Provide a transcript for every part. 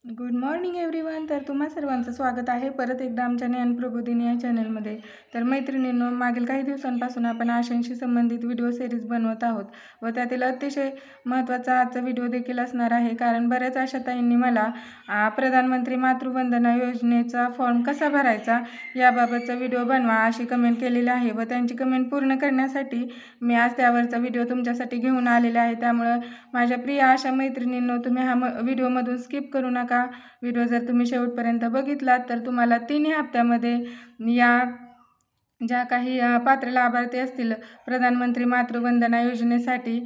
Good morning everyone. तर तुम्हा सर्वांचं स्वागत आहे परत एकदा आमच्या ज्ञानप्रबोधिनी या चॅनलमध्ये. तर मैत्रिणींनो, मागील काही दिवसांपासून आपण आशयांशी संबंधित व्हिडिओ सिरीज बनवत आहोत व त्यातील अतिशय महत्त्वाचा आजचा व्हिडिओ देखील असणार आहे. कारण बऱ्याच आशाताईंनी मला प्रधानमंत्री मातृवंदना योजनेचा फॉर्म कसा भरायचा याबाबतचा व्हिडिओ बनवा अशी कमेंट केलेली आहे व त्यांची कमेंट पूर्ण करण्यासाठी मी आज त्यावरचा व्हिडिओ तुमच्यासाठी घेऊन आलेला आहे. त्यामुळे माझ्या प्रिय आशा मैत्रिणींनो, तुम्ही हा व्हिडिओमधून स्किप करू नका. व्हिडिओ जर तुम्ही शेवटपर्यंत बघितलात तर तुम्हाला 3 हप्त्यामध्ये या ज्या काही पात्र लाभार्थी असतील प्रधानमंत्री मातृवंदना योजनेसाठी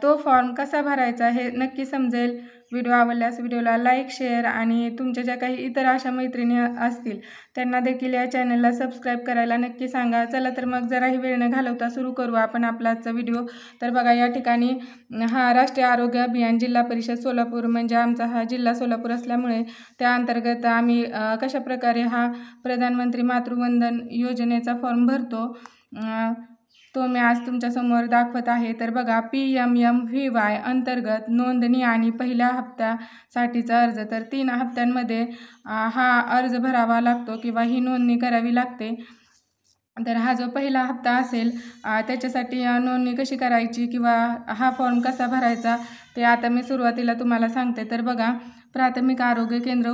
तो फॉर्म कसा भरायचा हे नक्की समजेल. व्हिडिओ आवडल्यास व्हिडिओला लाईक, शेअर आणि तुमच्या ज्या काही इतर अशा मैत्रिणी असतील त्यांना देखील या चॅनलला सबस्क्राईब करायला नक्की सांगा. चला तर मग जराही वेळ न घालवता सुरू करू आपण आपला आजचा व्हिडिओ. तर बघा, या ठिकाणी हा राष्ट्रीय आरोग्य अभियान जिल्हा परिषद सोलापूर, म्हणजे आमचा हा जिल्हा सोलापूर असल्यामुळे त्या अंतर्गत आम्ही कशाप्रकारे हा प्रधानमंत्री मातृवंदन योजनेचा फॉर्म भरतो तो मी आज तुमच्यासमोर दाखवत आहे. तर बघा, PMMVY अंतर्गत नोंदणी आणि पहिल्या हप्त्यासाठीचा अर्ज. तर 3 हप्त्यांमध्ये हा अर्ज भरावा लागतो किंवा ही नोंदणी करावी लागते. तर हा जो पहिला हप्ता असेल त्याच्यासाठी नोंदणी कशी करायची किंवा हा फॉर्म कसा भरायचा ते आता मी सुरुवातीला तुम्हाला सांगते. तर बघा, प्राथमिक आरोग्य केंद्र,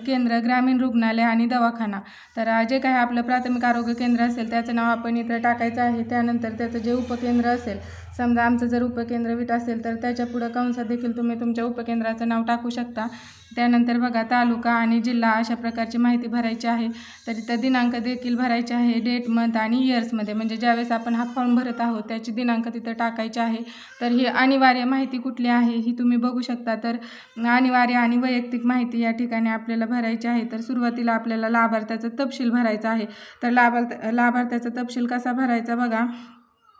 केंद्र, ग्रामीण रुग्णालय आणि दवाखाना. तर जे काही आपलं प्राथमिक आरोग्य केंद्र असेल त्याचं नाव आपण इथं टाकायचं आहे. त्यानंतर त्याचं जे उपकेंद्र असेल, समजा आमचं जर उपकेंद्र विट असेल तर त्याच्या पुढं कंसात देखील तुम्ही तुमच्या उपकेंद्राचं नाव टाकू शकता. त्यानंतर बघा, तालुका आणि जिल्हा अशा प्रकारची माहिती भरायची आहे. तर इथं दिनांक देखील भरायचे आहे, डेट, मंथ आणि इयर्समध्ये, म्हणजे ज्यावेळेस आपण हा फॉर्म भरत आहोत त्याची दिनांक तिथं टाकायची आहे. तर ही अनिवार्य माहिती कुठली आहे ही तुम्ही बघू शकता. तर अनिवार्य आणि वैयक्तिक माहिती या ठिकाणी आपल्याला भरायची आहे. तर सुरुवातीला आपल्याला लाभार्थ्याचा तपशील भरायचा आहे. तर लाभार्थ्याचा तपशील कसा भरायचा बघा,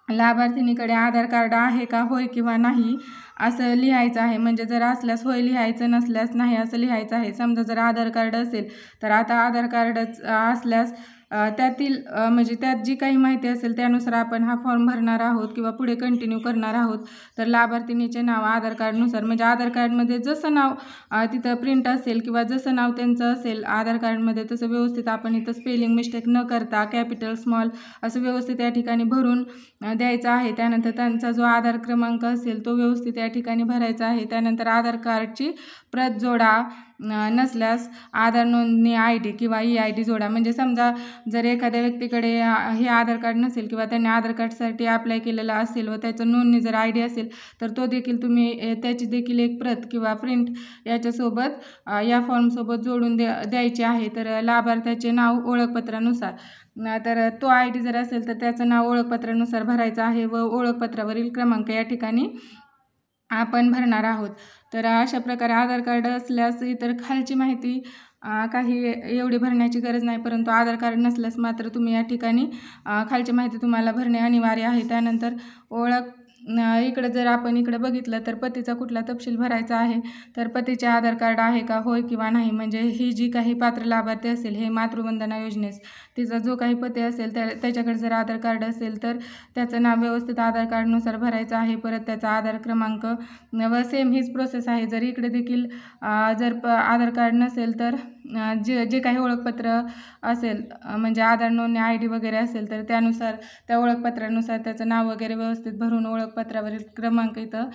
लाभार्थिनीकडे आधार कार्ड आहे का, होय किंवा नाही असं लिहायचं आहे. म्हणजे जर असल्यास होय लिहायचं, नसल्यास नाही असं लिहायचं आहे. समजा जर आधार कार्ड असेल तर आता आधार कार्ड असल्यास त्यातील म्हणजे त्यात जी काही माहिती असेल त्यानुसार आपण हा फॉर्म भरणार आहोत किंवा पुढे कंटिन्यू करणार आहोत. तर लाभार्थिनीचे नाव आधार कार्डनुसार, म्हणजे आधार कार्डमध्ये जसं नाव तिथं प्रिंट असेल किंवा जसं नाव त्यांचं असेल आधार कार्डमध्ये तसं व्यवस्थित आपण इथं स्पेलिंग मिस्टेक न करता कॅपिटल, स्मॉल असं व्यवस्थित या ठिकाणी भरून द्यायचं आहे. त्यानंतर त्यांचा जो आधार क्रमांक असेल तो व्यवस्थित या ठिकाणी भरायचा आहे. त्यानंतर आधार कार्डची प्रत जोडा, नसल्यास आधार नोंदणी ID किंवा EID जोडा. म्हणजे समजा जर एखाद्या व्यक्तीकडे हे आधार कार्ड नसेल किंवा त्यांनी आधार कार्डसाठी अप्लाय केलेलं असेल व त्याचं नोंदणी जर ID असेल तर तो देखील तुम्ही त्याची देखील एक प्रत किंवा प्रिंट याच्यासोबत या फॉर्मसोबत जोडून द्यायची आहे. तर लाभार्थ्याचे नाव ओळखपत्रानुसार, तर तो ID जर असेल तर त्याचं नाव ओळखपत्रानुसार भरायचं आहे व ओळखपत्रावरील क्रमांक या ठिकाणी आपण भरणार आहोत. तर अशा प्रकारे आधार कार्ड असल्यास इतर खालची माहिती काही एवढी भरण्याची गरज नाही, परंतु आधार कार्ड नसल्यास मात्र तुम्ही या ठिकाणी खालची माहिती तुम्हाला भरणे अनिवार्य आहे. त्यानंतर ओळख, इकडे जर आपण इकडे बघितलं तर पतीचा कुठला तपशील भरायचा आहे. तर पतीचे आधार कार्ड आहे का, होय किंवा नाही. म्हणजे ही जी काही पात्र लाभार्थी असेल हे मातृवंदना योजनेस, तिचा जो काही पती असेल त्याच्याकडे जर आधार कार्ड असेल तर त्याचं नाव व्यवस्थित आधार कार्डनुसार भरायचं आहे. परत त्याचा आधार क्रमांक व सेम हीच प्रोसेस आहे. जर इकडे देखील जर आधार कार्ड नसेल तर जे काही ओळखपत्र असेल, म्हणजे आधार नोंदणी ID वगैरे असेल तर त्यानुसार त्या ओळखपत्रानुसार त्याचं नाव वगैरे व्यवस्थित भरून ओळखपत्रावरील क्रमांक इथं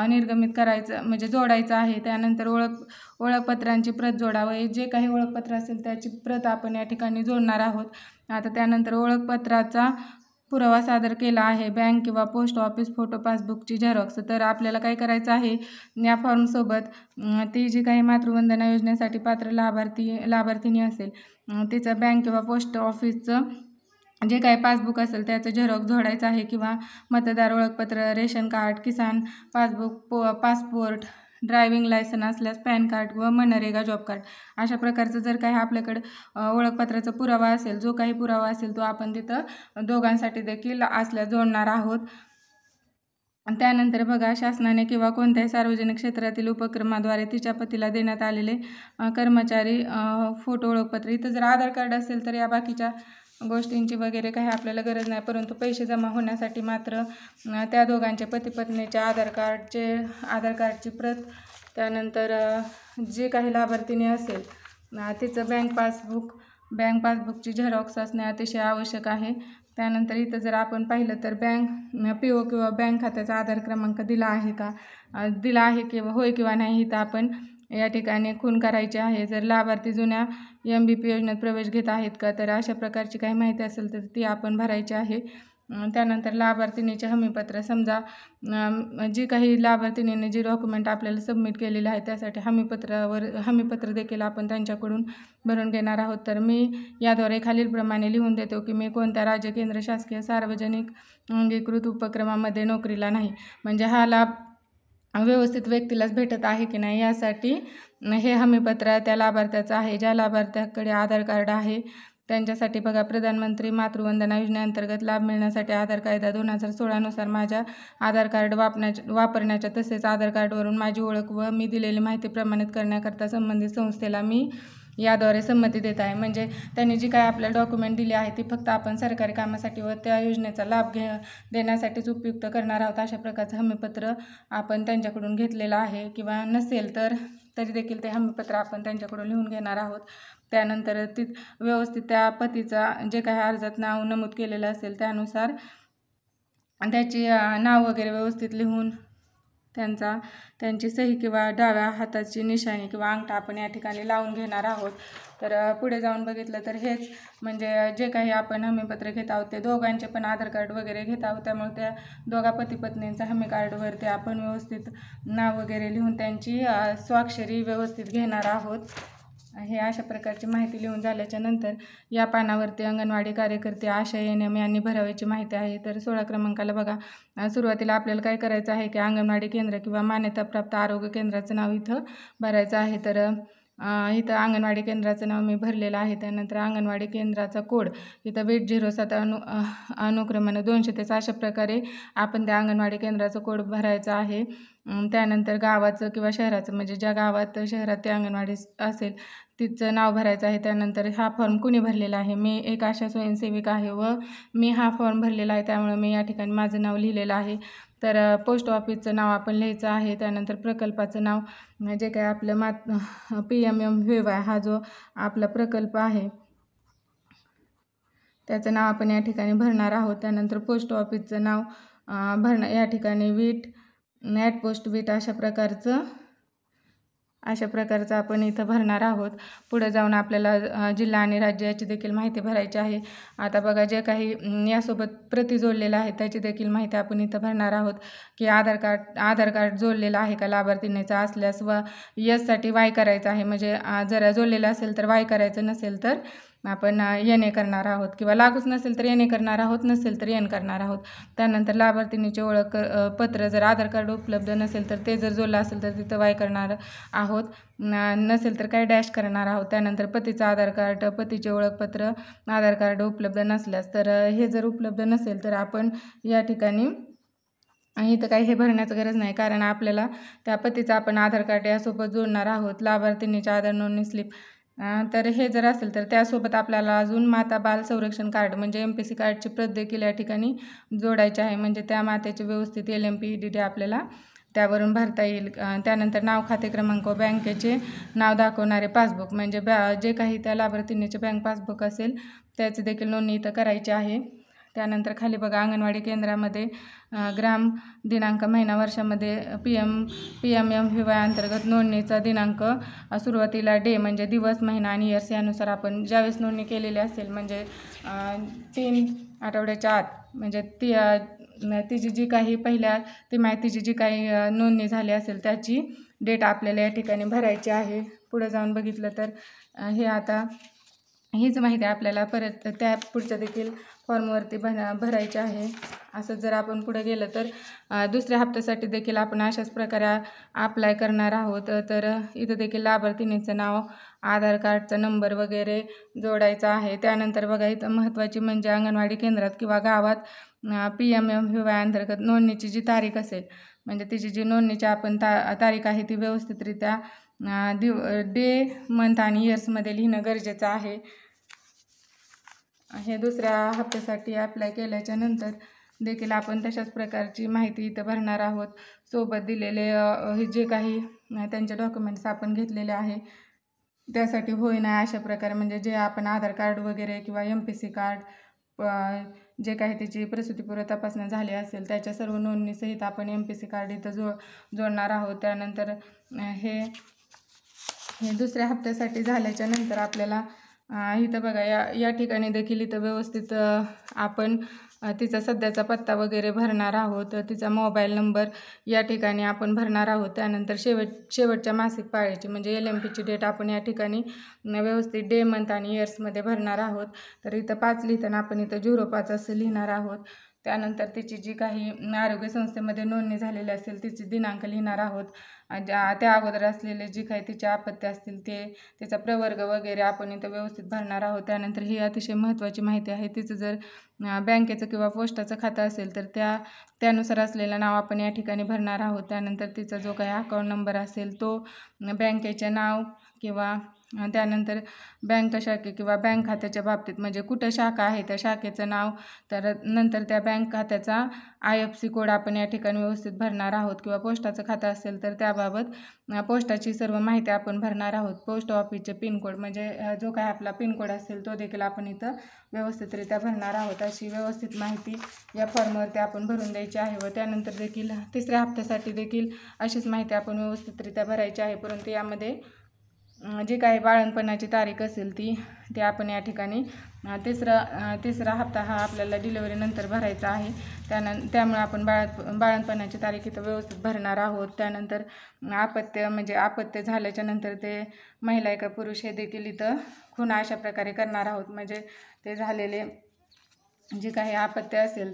निर्गमित करायचं, म्हणजे जोडायचं आहे. त्यानंतर ओळखपत्रांची प्रत जोडावं. जे काही ओळखपत्र असेल त्याची प्रत आपण या ठिकाणी जोडणार आहोत. आता त्यानंतर ओळखपत्राचा पुरावा सादर केला आहे, बँक किंवा पोस्ट ऑफिस, फोटो, पासबुकची झेरॉक्स. तर आपल्याला काय करायचं आहे, या फॉर्मसोबत ती जी काही मातृवंदना योजनेसाठी पात्र लाभार्थीनी असेल तिचं बँक किंवा पोस्ट ऑफिसचं जे काही पासबुक असेल त्याचं झेरॉक्स जोडायचं आहे किंवा मतदार ओळखपत्र, रेशन कार्ड, किसान पासबुक, पासपोर्ट, ड्रायव्हिंग लायसन असल्यास पॅन कार्ड व मनरेगा जॉब कार्ड अशा प्रकारचं जर काही आपल्याकडं ओळखपत्राचा पुरावा असेल, जो काही पुरावा असेल तो आपण तिथं दोघांसाठी देखील असल्यास जोडणार आहोत. त्यानंतर बघा, शासनाने किंवा कोणत्याही सार्वजनिक क्षेत्रातील उपक्रमाद्वारे तिच्या पतीला देण्यात आलेले कर्मचारी फोटो ओळखपत्र. इथं जर आधार कार्ड असेल तर या बाकीच्या गोष्टींची वगैरे काही आपल्याला गरज नाही, परंतु पैसे जमा होण्यासाठी मात्र त्या दोघांचे पती पत्नीच्या आधार कार्डची प्रत त्यानंतर जे काही लाभार्थीने असेल तिचं बँक पासबुकची झेरॉक्स असणे अतिशय आवश्यक आहे. त्यानंतर इथं जर आपण पाहिलं तर PO किंवा बँक खात्याचा आधार क्रमांक दिला आहे किंवा होय किंवा नाही इथं आपण या ठिकाणी खूण करायची आहे. जर लाभार्थी जुन्या MBP योजनेत प्रवेश घेत आहेत का, तर अशा प्रकारची काही माहिती असेल तर ती आपण भरायची आहे. त्यानंतर लाभार्थीनीचे हमीपत्र, समजा जी काही लाभार्थीनीने जे डॉक्युमेंट आपल्याला सबमिट केलेले आहे त्यासाठी हमीपत्र देखील आपण त्यांच्याकडून भरून घेणार आहोत. तर मी याद्वारे खालीलप्रमाणे लिहून देतो की मी कोणत्या राज्य, केंद्र शासकीय, सार्वजनिक अंगीकृत उपक्रमामध्ये नोकरीला नाही. म्हणजे हा लाभ व्यवस्थित व्यक्तीलाच भेटत आहे की नाही यासाठी हे हमीपत्र त्या लाभार्थ्याचं आहे. ज्या लाभार्थ्याकडे आधार कार्ड आहे त्यांच्यासाठी बघा, प्रधानमंत्री मातृवंदना योजनेअंतर्गत लाभ मिळण्यासाठी आधार कायदा 2016 नुसार माझ्या आधार कार्ड वापरण्याच्या तसेच आधार कार्डवरून माझी ओळख व मी दिलेली माहिती प्रमाणित करण्याकरता संबंधित संस्थेला मी याद्वारे संमती देत आहे. म्हणजे त्यांनी जी काय आपल्याला डॉक्युमेंट दिली आहे ती फक्त आपण सरकारी कामासाठी व त्या योजनेचा लाभ देण्यासाठीच उपयुक्त करणार आहोत. अशा प्रकारचं हमीपत्र आपण त्यांच्याकडून घेतलेलं आहे, किंवा नसेल तरी देखील ते हमीपत्र आपण त्यांच्याकडून लिहून घेणार आहोत. त्यानंतर व्यवस्थित त्या पतीचा जे काही अर्जात नाव नमूद केलेलं असेल त्यानुसार त्याची नाव वगैरे व्यवस्थित लिहून त्यांची सही किंवा डाव्या हाताची निशाणी किंवा अंगठा आपण या ठिकाणी लावून घेणार आहोत. तर पुढे जाऊन बघितलं तर हेच म्हणजे जे काही आपण हमीपत्र घेत आहोत ते दोघांचे पण आधार कार्ड वगैरे घेत आहोत. त्यामुळे त्या दोघा पती पत्नींचा हमी कार्डवरती आपण व्यवस्थित नाव वगैरे लिहून त्यांची स्वाक्षरी व्यवस्थित घेणार आहोत. हे अशा प्रकारची माहिती लिहून झाल्याच्या नंतर या पानावरती अंगणवाडी कार्यकर्ते आशा ANM यांनी भरावयाची माहिती आहे. तर 16 क्रमांकाला बघा, सुरुवातीला आपल्याला काय करायचं आहे की अंगणवाडी केंद्र किंवा मान्यताप्राप्त आरोग्य केंद्राचं नाव इथं भरायचं आहे. तर इथं अंगणवाडी केंद्राचं नाव मी भरलेलं आहे. त्यानंतर अंगणवाडी केंद्राचा कोड इथं 2007 अनुक्रमाने 200 ते अशा प्रकारे आपण त्या अंगणवाडी केंद्राचं कोड भरायचा आहे. त्यानंतर गावाचं किंवा शहराचं, म्हणजे ज्या गावात शहरात ते अंगणवाडी असेल तिचं नाव भरायचं आहे. त्यानंतर हा फॉर्म कुणी भरलेला आहे, मी एक आशा स्वयंसेविका आहे व मी हा फॉर्म भरलेला आहे, त्यामुळे मी या ठिकाणी माझं नाव लिहिलेलं आहे. तर पोस्ट ऑफिसचं नाव आपण लिहायचं आहे. त्यानंतर प्रकल्पाचं नाव, जे काय आपलं PMMVY हा जो आपला प्रकल्प आहे त्याचं नाव आपण या ठिकाणी भरणार आहोत. त्यानंतर पोस्ट ऑफिसचं नाव या ठिकाणी @post अशा प्रकारचं आपण इथं भरणार आहोत. पुढे जाऊन आपल्याला जिल्हा आणि राज्य याची देखील माहिती भरायची आहे. आता बघा, जे काही यासोबत प्रति जोडलेलं आहे त्याची देखील माहिती आपण इथं भरणार आहोत की आधार कार्ड जोडलेलं आहे का लाभार्थीनेचा असल्यास व यससाठी Y करायचं आहे. म्हणजे जर जोडलेलं असेल तर Y करायचं, नसेल तर आपण NA करणार आहोत, किंवा लागूच नसेल तर NA करणार आहोत, नसेल तर N करणार आहोत. त्यानंतर लाभार्थीनीचे ओळख पत्र, जर आधार कार्ड उपलब्ध नसेल तर ते जर जोडलं असेल तर तिथं Y करणार आहोत, नसेल तर काय डॅश करणार आहोत. त्यानंतर पतीचं आधार कार्ड, पतीचे ओळखपत्र, आधार कार्ड उपलब्ध नसल्यास, तर हे जर उपलब्ध नसेल तर आपण या ठिकाणी इथं काही हे भरण्याचं गरज नाही, कारण आपल्याला त्या पतीचं आपण आधार कार्ड यासोबत जोडणार आहोत. लाभार्थीनीचे आधार नोंदणी स्लिप, तर हे जर असेल तर त्यासोबत आपल्याला अजून माता बाल संरक्षण कार्ड म्हणजे MPC कार्डची प्रत देखील या ठिकाणी जोडायची आहे. म्हणजे त्या मातेचे व्यवस्थित LMP EDD आपल्याला त्यावरून भरता येईल. त्यानंतर नाव, खाते क्रमांक व बँकेचे नाव दाखवणारे पासबुक, म्हणजे जे काही त्या लाभार्थीनीचे बँक पासबुक असेल त्याची देखील नोंदणी इथं करायची आहे. त्यानंतर खाली बघा, अंगणवाडी केंद्रामध्ये ग्राम दिनांक, महिना, वर्षामध्ये PMMVY अंतर्गत नोंदणीचा दिनांक, सुरुवातीला डे म्हणजे दिवस, महिना आणि इयर्स यानुसार आपण ज्यावेळेस नोंदणी केलेली असेल, म्हणजे 3 आठवड्याच्या आत, म्हणजे तिची जी काही तिची जी काही नोंदणी झाली असेल त्याची डेट आपल्याला या ठिकाणी भरायची आहे. पुढे जाऊन बघितलं तर हे आता हीच माहिती आपल्याला परत त्या पुढच्या देखील फॉर्मवरती भरायची आहे. असं जर आपण पुढे गेलं तर दुसऱ्या हप्त्यासाठी देखील आपण अशाच प्रकारे अप्लाय करणार आहोत. तर इथं देखील लाभार्थीनीचं नाव, आधार कार्डचा नंबर वगैरे जोडायचा आहे. त्यानंतर बघा, इथं महत्त्वाची म्हणजे अंगणवाडी केंद्रात किंवा गावात PMMVY अंतर्गत नोंदणीची जी तारीख असेल, म्हणजे तिची जी नोंदणीची आपण तारीख आहे ती व्यवस्थितरित्या डे, मंथ आणि इयर्समध्ये लिहिणं गरजेचं आहे. हे दुसऱ्या हप्त्यासाठी अप्लाय केल्याच्या नंतर देखील आपण तशाच प्रकारची माहिती इथं भरणार आहोत. सोबत दिलेले हे जे काही त्यांचे डॉक्युमेंट्स आपण घेतलेले आहे त्यासाठी होय नाही अशा प्रकारे, म्हणजे जे आपण आधार कार्ड वगैरे किंवा MPC कार्ड, जे काही त्याची प्रसूतीपूर्व तपासणी झाली असेल त्याच्या सर्व नोंदणीसहित आपण MPC कार्ड इथं जोडणार आहोत. त्यानंतर हे दुसऱ्या हप्त्यासाठी झाल्याच्या नंतर आपल्याला इथं बघा या ठिकाणी देखील इथं व्यवस्थित आपण तिचा सध्याचा पत्ता वगैरे भरणार आहोत. तिचा मोबाईल नंबर या ठिकाणी आपण भरणार आहोत. त्यानंतर शेवटच्या मासिक पाळीची म्हणजे LMPची डेट आपण या ठिकाणी व्यवस्थित डे, मंथ आणि इयर्समध्ये भरणार आहोत. तर इथं 5 लिहिताना आपण इथं 05 असं लिहिणार आहोत. त्यानंतर तिची जी काही आरोग्य संस्थेमध्ये नोंदणी झालेली असेल तिची दिनांक लिहिणार आहोत. त्या अगोदर असलेले जी काही तिचे अपत्य असतील त्याचा प्रवर्ग वगैरे आपण इथं व्यवस्थित भरणार आहोत. त्यानंतर ही अतिशय महत्त्वाची माहिती आहे. तिचं जर बँकेचं किंवा पोस्टाचं खातं असेल तर त्यानुसार असलेलं नाव आपण या ठिकाणी भरणार आहोत. त्यानंतर तिचा जो काही अकाउंट नंबर असेल तो बँकेचे नाव किंवा त्यानंतर बँक शाखे किंवा बँक खात्याच्या बाबतीत म्हणजे कुठं शाखा आहे त्या शाखेचं नाव, तर नंतर त्या बँक खात्याचा IFSC कोड आपण या ठिकाणी व्यवस्थित भरणार आहोत. किंवा पोस्टाचं खातं असेल तर त्याबाबत पोस्टाची सर्व माहिती आपण भरणार आहोत. पोस्ट ऑफिसचे पिनकोड म्हणजे जो काही आपला पिनकोड असेल तो देखील आपण इथं व्यवस्थितरित्या भरणार आहोत. अशी व्यवस्थित माहिती या फॉर्मवरती आपण भरून द्यायची आहे. व त्यानंतर देखील तिसऱ्या हप्त्यासाठी देखील अशीच माहिती आपण व्यवस्थितरित्या भरायची आहे. परंतु यामध्ये जी काही बाळंतपणाची तारीख असेल ती आपण या ठिकाणी तिसरा हप्ता हा आपल्याला डिलिव्हरीनंतर भरायचा आहे. त्यामुळे आपण बाळंतपणाची तारीख इथं व्यवस्थित भरणार आहोत. त्यानंतर अपत्य झाल्याच्या नंतर ते महिला का पुरुष हे देखील इथं खुणा अशा प्रकारे करणार आहोत. म्हणजे ते झालेले जे काही अपत्य असेल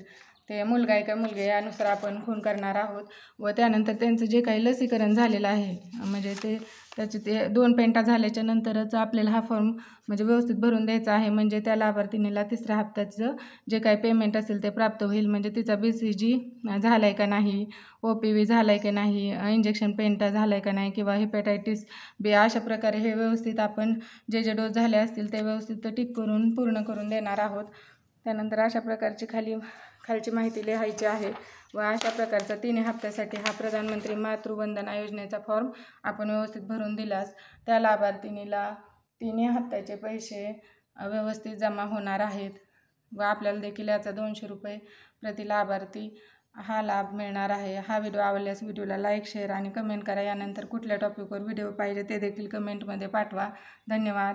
ते मुलगा आहे का मुलगी यानुसार आपण खून करणार आहोत. व त्यानंतर त्यांचं जे काही लसीकरण झालेलं आहे म्हणजे त्याचे 2 पेंटा झाल्याच्या नंतरच आपल्याला हा फॉर्म म्हणजे व्यवस्थित भरून द्यायचा आहे. म्हणजे त्या लाभार्थीनीला तिसऱ्या हप्त्याचं जे काही पेमेंट असेल ते प्राप्त होईल. म्हणजे तिचा BCG झाला आहे का नाही, OPV झाला आहे का नाही, इंजेक्शन पेंटा झाला आहे का नाही किंवा हेपॅटायटिस B अशा प्रकारे हे व्यवस्थित आपण जे डोस झाले असतील ते व्यवस्थित टिक करून पूर्ण करून देणार आहोत. त्यानंतर अशा प्रकारची खालची माहिती लिहायची आहे. व अशा प्रकारचा 3 हप्त्यासाठी हा प्रधानमंत्री मातृवंदना योजनेचा फॉर्म आपण व्यवस्थित भरून दिल्यास त्या लाभार्थीनीला 3 हप्त्याचे पैसे व्यवस्थित जमा होणार आहेत. व आपल्याला देखील याचा 200 रुपये प्रति लाभार्थी हा लाभ मिळणार आहे. हा व्हिडिओ आवडल्यास व्हिडिओला लाईक, शेअर आणि कमेंट करा. यानंतर कुठल्या टॉपिकवर व्हिडिओ पाहिजे ते देखील कमेंटमध्ये पाठवा. धन्यवाद.